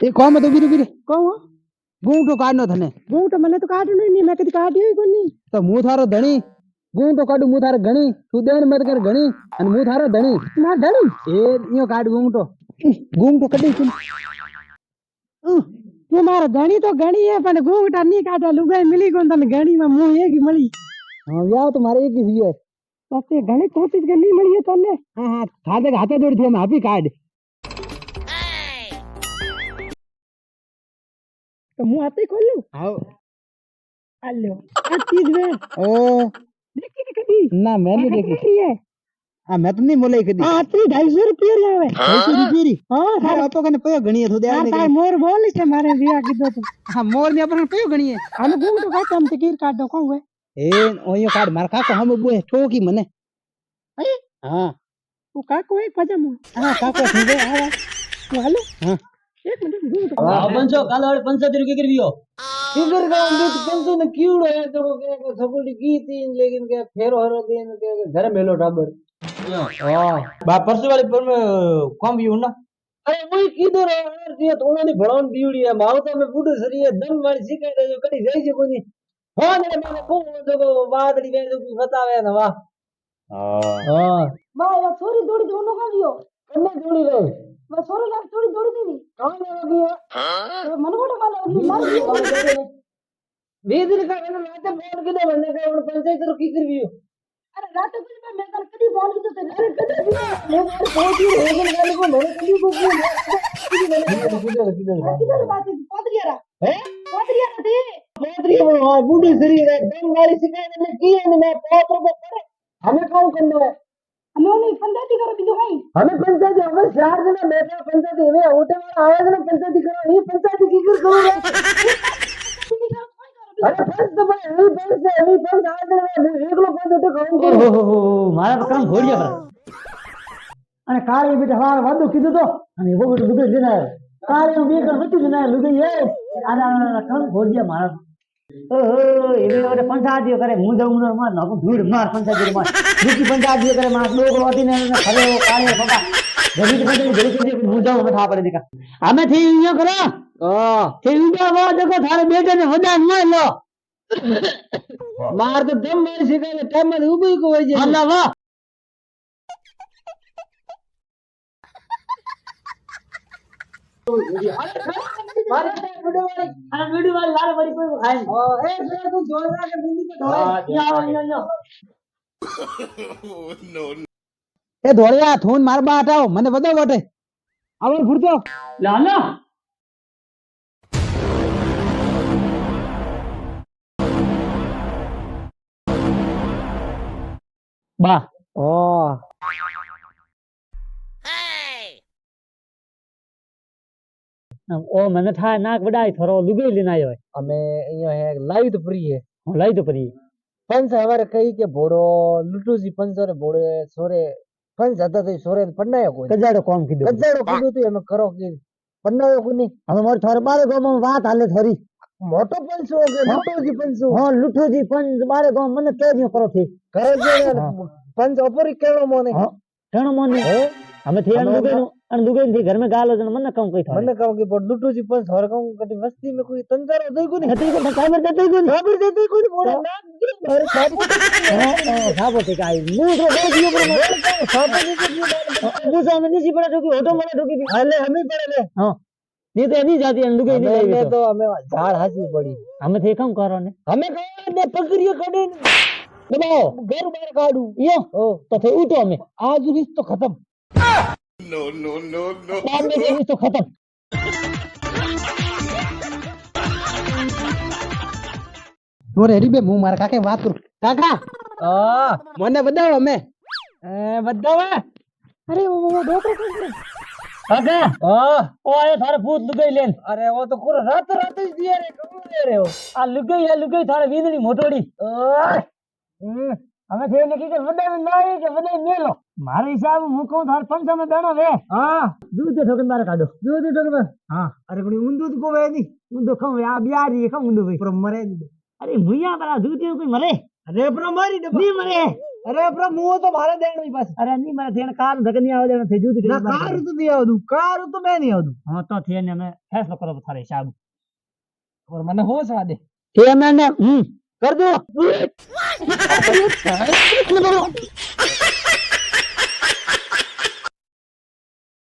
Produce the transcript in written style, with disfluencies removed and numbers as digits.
એ કોમ તો બીરી બીરી કહું ગૂંઠો કાઢનો થને હું તો મને તો કાઢ્યું નહીં મેં કદી કાઢ્યું કોઈ નહીં તો હું થારો ધણી ગૂંઠો કાઢું હું થારે ઘણી તું દેણ મત કર ઘણી અને હું થારો ધણી ના ધણી એ ઈયો કાઢ ગૂંઠો ગૂંઠો કદી તું એ મારો ધણી તો ઘણી હે પણ ઘૂંઘટા નહીં કાઢ્યા લુગાઈ મિલી ગયો ને તને ઘણીમાં મું એક મળી હા વ્યાવ તો મારે એક જ છે પછી ઘણી કોશિશ કે નહીં મળી તને હા હા ખાતે હાથે દોડ થયો હાપી કાઢ તો હું હાથે ખોલ્યું આવ આલ્યો આ ચીજ વે ઓ દેખી ને કદી ના મેં નહીં દેખી देखी है આ મેં તો નહીં મોલાઈ કદી हाँ 250 रुपये लावे 250 રૂપિયા हाँ તારે તો કને પયો ગણીએ તો દેણ तार मोर बोल के मारे बिया कीधो तो હા મોર ને આપણે પયો ગણીએ हम घूम तो काट हम टिकीर काट दो कौन वे એ ઓયો કાઢ માર કાકો હમ બોય ઠોકી મને अरे હા वो काको एक पजामा હા કાકો સુજે આવા वो हेलो હા एक मिनट घूम तो पंचो काल वाले 75 रुपए कर दियो किधर का उन्हें पेंसो ने कीड़ो है तो के सपोर्ट की थी लेकिन के फेरो हरो दिन के घर मेलो टाबर हां बा परसों वाले पर में कम भी ना अरे वही किधर है यार ये तो उन्होंने भड़ान बीड़ी है माओ तो मैं बूढ़े सरी है दम मारी सिखाई दे जो कदी जाई जे कोनी हां मेरे माने को जो बादड़ी में जो बतावे ना वाह हां वाह ये छोरी दौड़ी दोनों का दियो कन्ने जोड़ी रे वो छोरी लाग थोड़ी दौड़ी दी कौन लगी है तो मन को माले होगी मार दियो वेदर का मैंने रात फोन किदे बंदे का उन पंचायत रो की करवियो अरे रात को मैं कल कदी बोल की तो अरे कदी भी ये मार पहुंची होगन गाली को मैंने कदी को किधर बात है पादरिया है पादरिया थे पादरी हां बूढ़ी शरीर है दम मारी सिखाई ने की है मैं पात्र को करे हमें कौन करना है हमें नहीं पंचायती करो बीजो भाई हमें पंचायत हमें चार जना बैठे पंचायत हमें होटे वाला आया जना पंचायत करो ये पंचायत की कर करो अरे पंच तो भाई ये पंच है ये पंच आया जना एक लोग पंच होटे काम करो ओहो मारा तो काम घोड़िया कर અને કાળી બેટા વાર વાદો કીધું તો અને वो બેટો દુબે જના કાળી બે કર વચ્ચે જના લુગઈ એ आना काम घोड़िया मारा ओहो ये वाले पंचायत दियो करे मुंह दम मार ना धूड़ मार पंचायत मार दूसरी पंचायत दियो करे मार लोग होती ने खरे काले फटा घड़ी के मुंह दम बैठा पड़े दिखा हमें थी यो करो हां थी उड़ा वो देखो थारे बेटे ने वदा न लो मार तो दम मारी सिखाई टाइम में उबई को होई जे अल्लाह वाह मारे वीडियो वाली अरे वीडियो वाली लाल बड़ी कोई खाए ए जरा तू जोरदार के बिंदी के ढोए यो ए ધોળિયા થોન માર બા હટાવો મને બધો વટે આવર ફૂરતો लाला बा ઓ ओ मैंने था नाक बड़ाई थोरो लुगाई लेना आयो અમે અહીંયા હે લાઈવ તો ફ્રી है है लाई तो परी पंच हमारे कही के भोड़ो लुटू जी पंचोरे भोड़े सोरे पंच હતા તો સોરે પન્નાયો કોઈ कजाड़ो कौन की दो ગજાડો કીધું તું એમે કરો કે પન્નાયો કોઈ નહીં हम मोर थोर बारे गांव में बात हाले थोरी મોટો પંચો કે લુટુ જી પંચો हां लुठो जी पन बारे गांव मने के दियो करो थी કરે છે पंच ઓપરી કેળો મોને हां ठणो मोने हमें थी अन दुगन थी घर में गालो जन मने कम कोई था મને કહો કે પણ લुटू जी पंच हर कहूं कटी मस्ती में कोई तंजारो दई को नहीं हती को खबर देते को नहीं खबर देती कोई नहीं बोले नाक दी घर साथ साबो ते काई मुंह तो दे दियो पर साथ नहीं के दियो दूसरा में नहीं पड़ा तो की ऑटो में ठोकी थी हाले हमें पड़े ले हां नहीं तो नहीं जाती अन दुगन नहीं हमें लाई तो हमें झाड़ हासी पड़ी हमें थे कम करो ने हमें कहा ने पकड़ियो कड़े दबाओ घर बाहर काढू यो ओ तो थे उठो हमें आज रिश्तो खत्म बाद में ये तो खत्म तोरे हरी बे मुंह मार काके बात करू काका મને બતાવો અમે બતાવો अरे वो डॉक्टर कौन है काका ओ आए थारे भूत लुगाई लेन अरे वो तो पूरा रात रात ही दिया रे कौन दे रहे हो आ लुगाई थारे वींदड़ी मोटोड़ी हमें थे ने की के वडे में नहीं के वडे मेलो मारे हिसाब मु कहूं थारे पंचा में देना वे हां दूध दे ठोकन बारे काढो दूध ठोकन हां अरे कोनी ऊंधू को वे नहीं ऊंधो खम आ बियारी खम ऊंधो वे पर मरे अरे भुइया बड़ा दूध कोई मरे રેપરો મારી દે નહીં મરે રેપરો મુઓ તો મારે દેણવી પાસે અરે નહીં મને થઈને કાર ધકે નહીં આવે થઈ જુદી ના કારું તો નહીં આવતું કારું તો મેં નહીં આવતું હા તો થઈને અમે ફેસલો કરો થારે હિસાબ પર મને હો સા દે તે મને કર દો